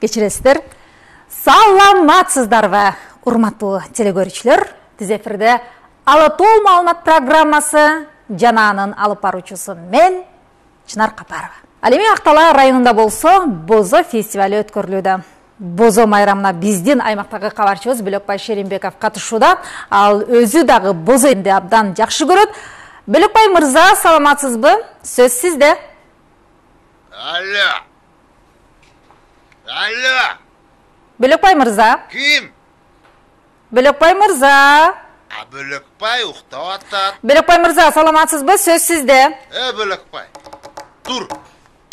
кечиресиздер. Саламатсыздарбы, урматтуу телекөрүүчүлөр. Тиз эфирде Ала Тоо маалымат программасы жананын алып баруучусу мен Чынар Капарова. Ал эми Актала районунда болсо Бозо фестивали өткөрүлүүдө. Бозо майрамына биздин аймактагы кабарчыбыз Бөлөкбай Шеримбеков катышууда. Ал өзү дагы Бозо эмди абдан жакшы көрөт. Бөлөкбай мырза, саламатсызбы? Сөз сизде. Алло. Бөлөкбай мырза. Ким? Бөлөкбай мырза. Бөлөкбай уктап атат. Бөлөкбай мырза, саламатсызбы? Сөз сизде. Бөлөкбай. Тур.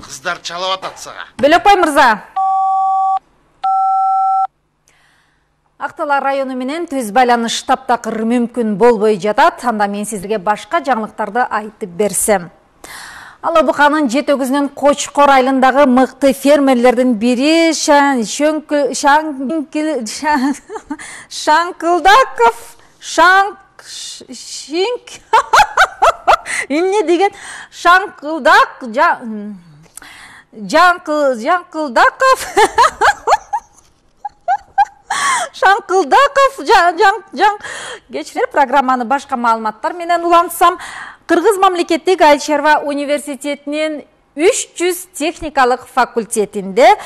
Кыздар чалып атат сага. Бөлөкбай мырза. Актала району менен түз байланыш таптакыр мүмкүн болбой жатат. Анда мен сизге башка жаңылыктарды айтып берсем. Ала Буканын Жетөгүзүнүн Кочкор айылындагы мыкты фермерлердин бири Шаңкылдаков эмне деген Шаңкылдак Жаңкылдаков Шаңкылдаков кечирер программаны башка маалыматтар менен улантсам. Кыргыз мамлекеттик айыл чарба университетинин 300 техникалык факультетинде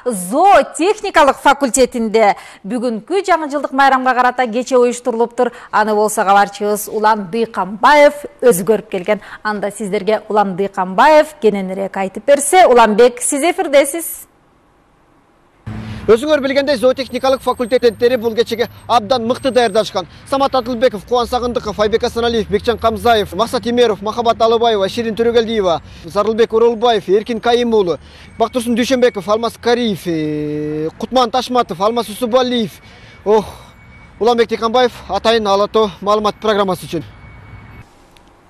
зоотехникалык факультетинде бүгүнкү жаңы жылдык майрамга карата кече уюштурулуптур. Аны болсо кабарчыбыз Улан Дыйканбаев өзү көрүп келген. Анда сиздерге Улан Дыйканбаев кененирээк айтып берсе. Уланбек, сиз эфирдесиз. Өзүңөр билгендей, зоотехникалык факультеттери бул кечеге абдан мыкты даярдашкан. Самат Атылбеков, Кубан Сагындыков, Айбек Асаналиев, Бекчан Камзаев, Максат Имеров, Махабат Алыбаева, Ширин Төрөгелдиева, Зарылбек Оролбаев, Эркин Кайым уулу, Бактурсун Дүйшөнбеков, Алмаз Кариев, Кутман Ташматов, Алмаз Усубалиев. Уланбек Дыйканбаев атайын Ала Тоо маалымат программасы үчүн.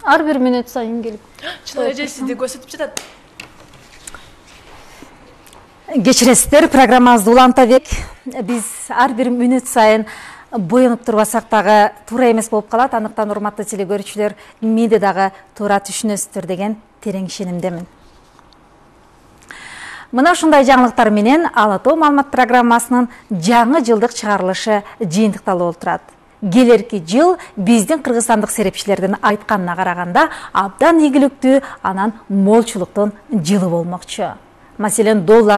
Ар бир мүнөт сайын келип. Чынар эже сизди көрсөтүп жатат. Кечиресиздер, программабызды уланта бек. Биз ар бир мүнөт сайын боюнуп турбасак дагы туура эмес болуп калат. Андыктан урматтуу телекөрүүчүлөр, менде дагы туура түшүнөсүздөр деген терең ишенимдемин. Мына ушундай жаңылыктар менен Ала Тоо маалымат программасынын жаңы жылдык чыгарылышы жыйынтыкталып отурат. Келерки жыл биздин кыргызстандык серепчилердин айтканына караганда абдан ийгиликтүү, анан молчулуктун жылы болмокчу. Маселен, доллар